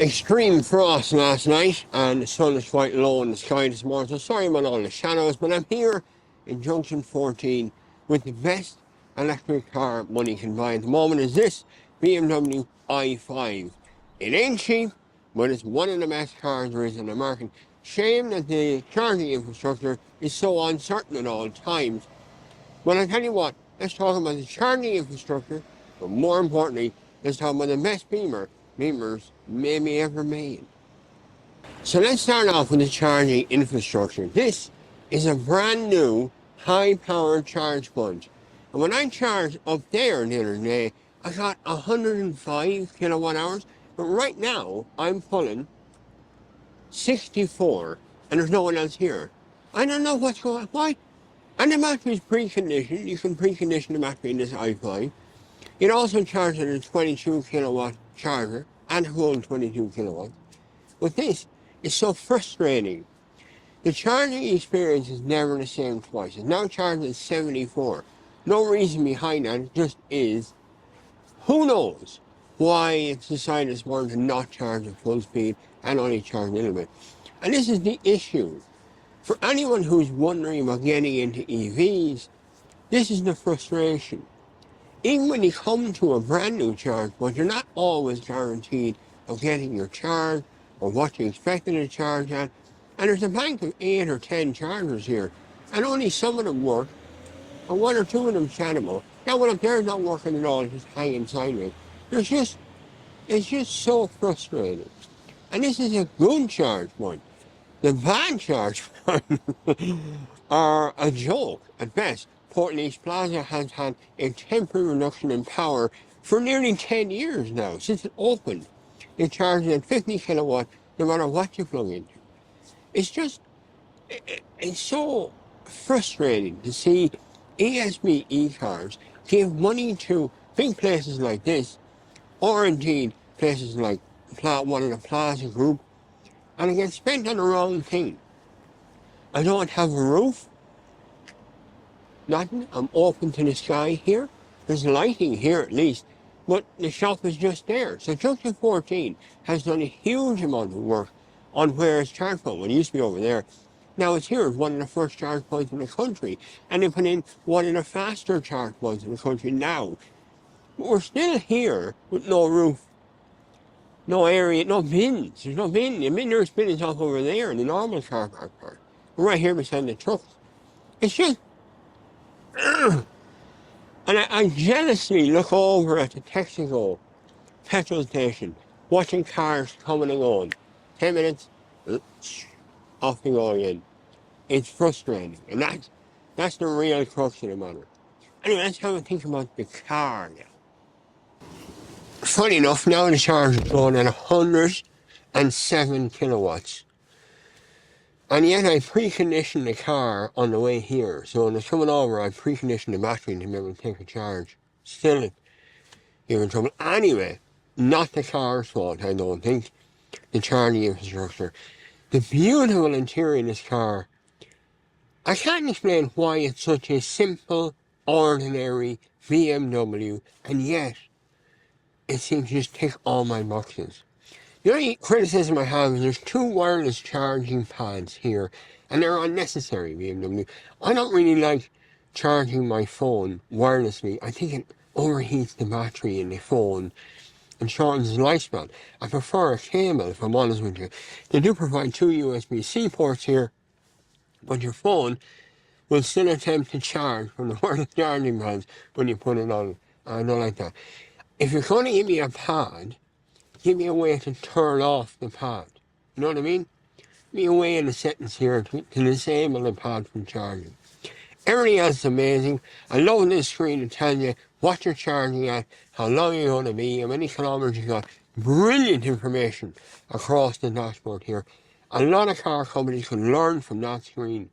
Extreme frost last night, and the sun is quite low in the sky this morning, so sorry about all the shadows, but I'm here in Junction 14 with the best electric car money can buy at the moment is this BMW i5. It ain't cheap, but it's one of the best cars there is in the market. Shame that the charging infrastructure is so uncertain at all times. But I tell you what, let's talk about the charging infrastructure, but more importantly, let's talk about the best beamers maybe ever made. So let's start off with the charging infrastructure. This is a brand new high-powered charge point. And when I charged up there the other day, I got 105 kilowatt hours, but right now I'm pulling 64, and there's no one else here. I don't know what's going on. Why? And the battery is preconditioned. You can precondition the battery in this iFi. It also charges a 22 kilowatt charger and a whole 22 kilowatts. But this is so frustrating. The charging experience is never the same twice. It's now charged at 74. No reason behind that, it just is. Who knows why it's decided this morning to not charge at full speed and only charge a little bit. And this is the issue. For anyone who's wondering about getting into EVs, this is the frustration. Even when you come to a brand new charge point, you're not always guaranteed of getting your charge or what you expected to charge at. And there's a bank of 8 or 10 chargers here, and only some of them work, or one or two of them chattable. That one up there is not working at all, it's just hanging sideways. It's just so frustrating. And this is a good charge point. The bad charge points are a joke at best. Portland East Plaza has had a temporary reduction in power for nearly 10 years now, since it opened. It charges at 50 kilowatt no matter what you plug into. It's so frustrating to see ASB e-cars give money to big places like this, or indeed places like one of the Plaza Group, and it gets spent on the wrong thing. I don't have a roof, nothing. I'm open to the sky here. There's lighting here at least, but the shop is just there. So Junction 14 has done a huge amount of work on where it's charged from. It used to be over there. Now it's here, it's one of the first charge points in the country, and they put in one of the faster charge points in the country now. But we're still here with no roof, no area, no bins. There's no bin. The bin is off over there in the normal car park part. We're right here beside the trucks. It's just, and I jealously look over at the Texaco petrol station, watching cars coming and going. 10 minutes, off they go again. It's frustrating, and that's the real crux of the matter. Anyway, let's have a think about the car now. Funny enough, now the charge is going at 107 kilowatts. And yet I preconditioned the car on the way here. So when it's coming over, I preconditioned the battery to be able to take a charge. Still you're in trouble. Anyway, not the car's fault, I don't think. The charging infrastructure. The beautiful interior in this car. I can't explain why it's such a simple, ordinary BMW, and yet it seems to just tick all my boxes. The only criticism I have is there's 2 wireless charging pads here, and they're unnecessary, BMW. I don't really like charging my phone wirelessly. I think it overheats the battery in the phone and shortens the lifespan. I prefer a cable, if I'm honest with you. They do provide 2 USB-C ports here, but your phone will still attempt to charge from the wireless charging pads when you put it on. I don't like that. If you're going to give me a pad, give me a way to turn off the pad. You know what I mean? Give me a way in the settings here to disable the pad from charging. Everything else is amazing. I love this screen to tell you what you're charging at, how long you're going to be, how many kilometers you got. Brilliant information across the dashboard here. A lot of car companies can learn from that screen.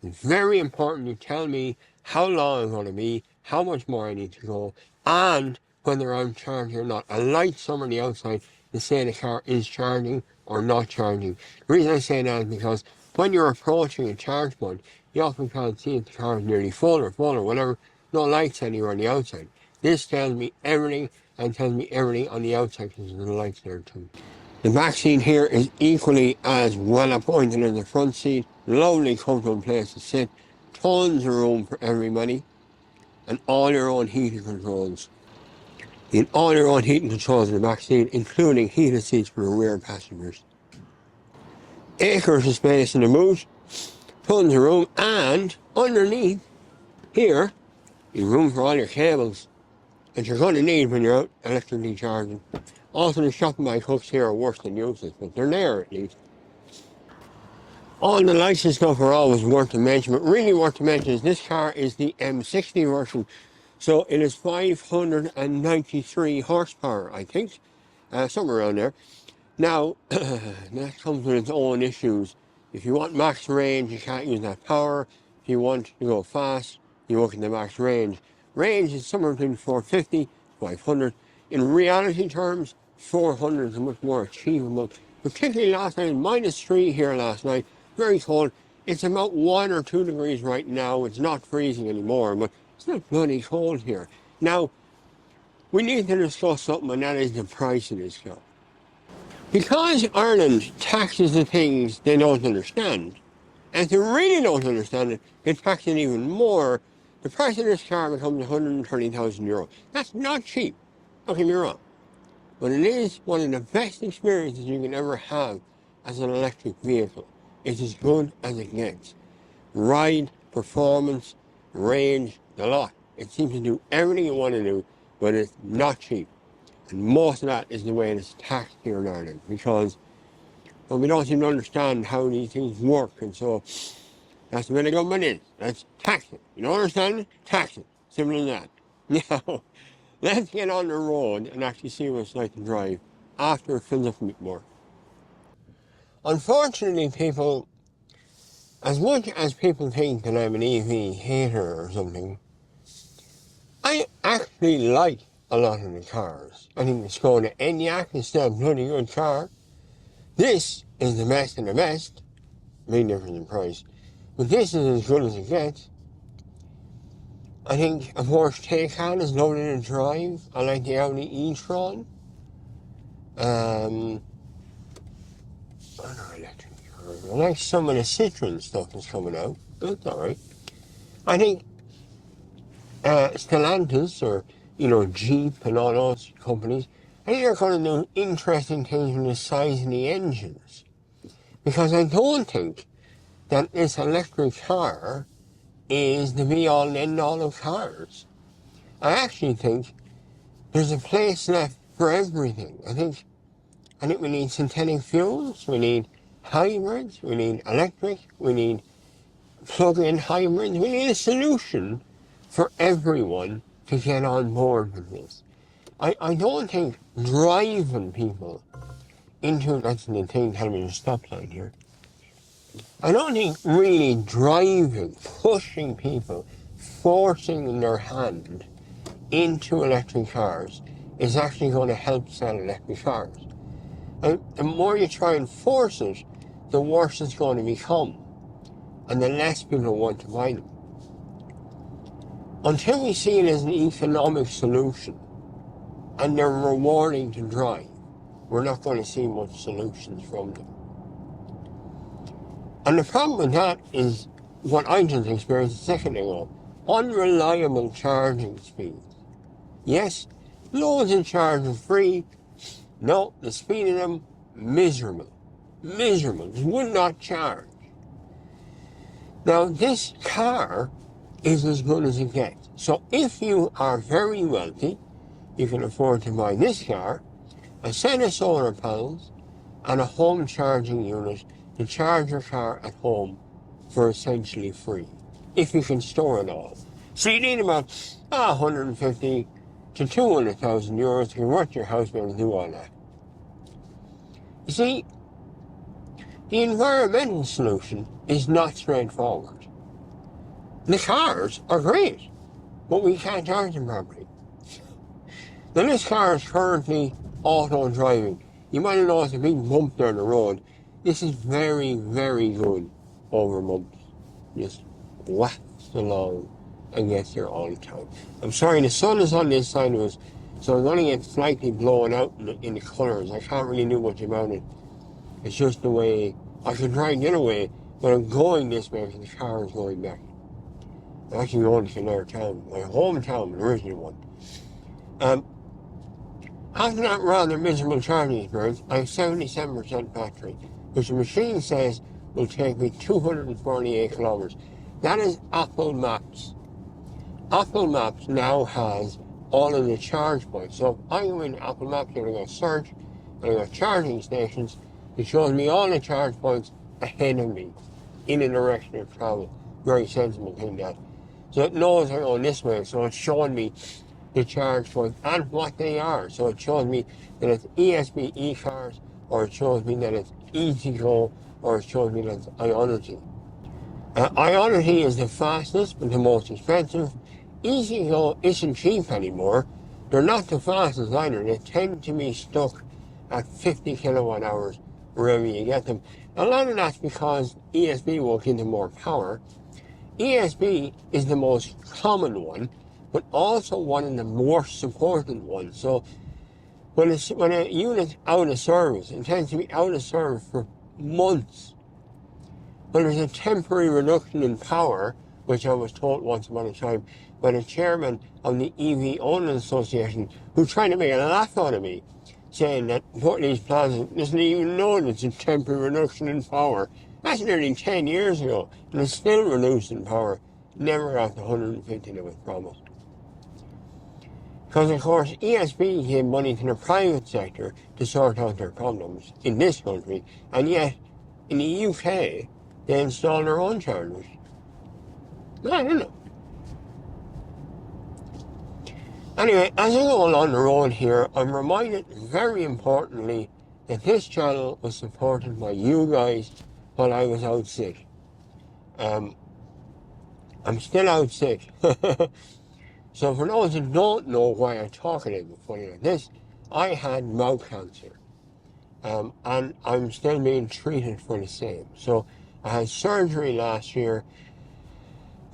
It's very important to tell me how long I'm going to be, how much more I need to go, and whether I'm charging or not. I light some on the outside to say the car is charging or not charging. The reason I say that is because when you're approaching a charge point, you often can't see if the car is nearly full or whatever. No lights anywhere on the outside. This tells me everything, and tells me everything on the outside because there's the lights there too. The back seat here is equally as well appointed as the front seat. Lovely comfortable place to sit. Tons of room for everybody. And all your own heating controls. You have all your own heating controls in the back seat, including heated seats for the rear passengers. Acres of space in the boot. Tons of room. And underneath here, you have room for all your cables that you're going to need when you're out electrically charging. Also, the shopping bag hooks here are worse than useless, but they're there at least. All the lights and stuff are always worth to mention, but really worth to mention is this car is the M60 version. So it is 593 horsepower, I think, somewhere around there. Now, that comes with its own issues. If you want max range, you can't use that power. If you want to go fast, you look at the max range. Range is somewhere between 450, 500. In reality terms, 400 is much more achievable. Particularly last night, -3 here last night, very cold. It's about 1 or 2 degrees right now. It's not freezing anymore, but it's not bloody cold here. Now, we need to discuss something, and that is the price of this car. Because Ireland taxes the things they don't understand, and if they really don't understand it, they tax it even more, the price of this car becomes €130,000. That's not cheap, don't get me wrong, but it is one of the best experiences you can ever have as an electric vehicle. It's as good as it gets. Ride, performance, range, the lot. It seems to do everything you want to do, but it's not cheap. And most of that is the way it is taxed here in Ireland, because we don't seem to understand how these things work, and so that's the way the government is. Let's tax it. You don't understand it? Tax it. Simple as that. Now, let's get on the road and actually see what it's like to drive after it fills up a bit more. Unfortunately, people, as much as people think that I'm an EV hater or something, I actually like a lot of the cars. I think the Skoda Enyaq is still a bloody good car. This is the best of the best. Big difference in price. But this is as good as it gets. I think a Porsche Taycan is lovely to drive. I like the Audi e-tron. Other electric cars. I like some of the Citroen stuff that's coming out. That's alright. I think Stellantis or Jeep and all those companies, I think they're going to do interesting things with the size of the engines. Because I don't think that this electric car is the be-all and end-all of cars. I actually think there's a place left for everything. I think we need synthetic fuels, we need hybrids, we need electric, we need plug-in hybrids, we need a solution for everyone to get on board with this. I don't think driving people into, that's the thing, tell me the stop line here. I don't think really driving, pushing people, forcing their hand into electric cars is actually going to help sell electric cars. And the more you try and force it, the worse it's going to become, and the less people want to buy them. Until we see it as an economic solution, and they're rewarding to drive, we're not going to see much solutions from them. And the problem with that is what I just experienced a second ago. Unreliable charging speeds. Yes, loads of charging free. No, the speed of them, miserable. Miserable. It would not charge. Now, this car is as good as it gets. So if you are very wealthy, you can afford to buy this car, a set of solar panels, and a home charging unit to charge your car at home for essentially free, if you can store it all. So you need about 150 to 200,000 euros to convert your house bill and do all that. You see, the environmental solution is not straightforward. The cars are great, but we can't charge them properly. Now this car is currently auto driving. You might have noticed a big bump there on the road. This is very, very good over bumps. Just whacks along and gets here all the time. I'm sorry, the sun is on this side of us, So it's only get slightly blown out in the colours. I can't really do much about it. It's just the way, I can try and get away, but I'm going this way because the car is going back. I'm actually going to Kildare town, my hometown, the original one. After that rather miserable charging experience, I have 77% battery, which the machine says will take me 248 kilometers. That is Apple Maps. Apple Maps now has all of the charge points. So if I go into Apple Maps and I go search, and I go charging stations, it shows me all the charge points ahead of me in a direction of travel. Very sensible thing that. So it knows I'm going this way, so it's showing me the charge points and what they are. So it shows me that it's ESB e-cars, or it shows me that it's EasyGo, or it shows me that it's Ionity. Ionity is the fastest but the most expensive. EasyGo isn't cheap anymore. They're not the fastest either. They tend to be stuck at 50 kilowatt hours wherever you get them. A lot of that's because ESB will give them more power. ESB is the most common one, but also one of the more supported ones. So when a unit's out of service, it tends to be out of service for months. But there's a temporary reduction in power, which I was told once upon a time by the chairman of the EV Owners Association, who's trying to make a laugh out of me, saying that Portneys Plaza doesn't even know that it's a temporary reduction in power. That's nearly 10 years ago, and it's still reducing power. Never got the 150 that was promised. Because, of course, ESB gave money to the private sector to sort out their problems in this country, and yet, in the UK, they install their own chargers. I don't know. Anyway, as I go along the road here, I'm reminded very importantly that this channel was supported by you guys while I was out sick. I'm still out sick. So for those who don't know why I'm talking about funny like this, I had mouth cancer. And I'm still being treated for the same. So I had surgery last year.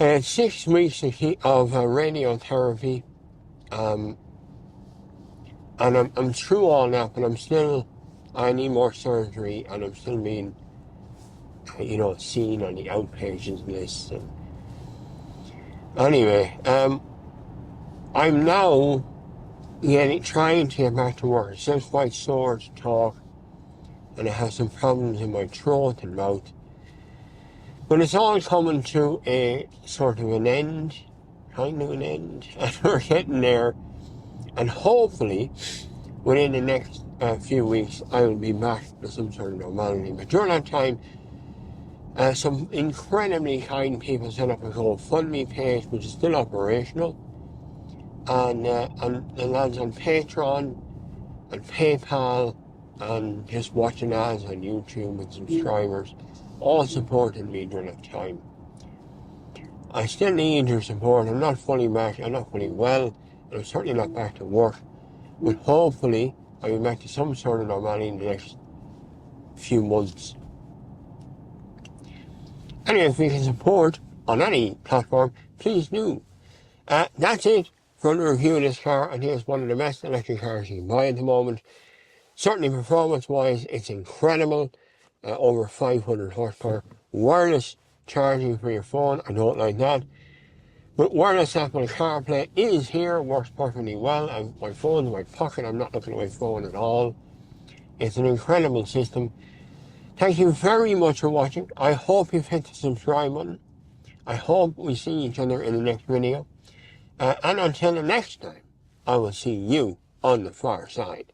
I had 6 weeks of radiotherapy. And I'm through all that, but I need more surgery, and I'm still being, seen on the outpatients list. And anyway, I'm now trying to get back to work. I'm still quite sore to talk, and I have some problems in my throat and mouth. But it's all coming to a sort of an end, kind of an end, and we're getting there. And hopefully, within the next few weeks, I will be back to some sort of normality. But during that time, some incredibly kind people set up a GoFundMe page, which is still operational. And the lads on Patreon and PayPal and just watching ads on YouTube and subscribers all supported me during that time. I still need your support. I'm not fully back. I'm not fully well. And I'm certainly not back to work. But hopefully, I'll be back to some sort of normality in the next few months. Anyway, if you can support on any platform, please do. That's it for the review of this car. I think it's one of the best electric cars you can buy at the moment. Certainly performance-wise, it's incredible. Over 500 horsepower. Wireless charging for your phone, I don't like that. But wireless Apple CarPlay is here, works perfectly well. My phone's in my pocket, I'm not looking at my phone at all. It's an incredible system. Thank you very much for watching. I hope you've hit the subscribe button. I hope we see each other in the next video. And until the next time, I will see you on the far side.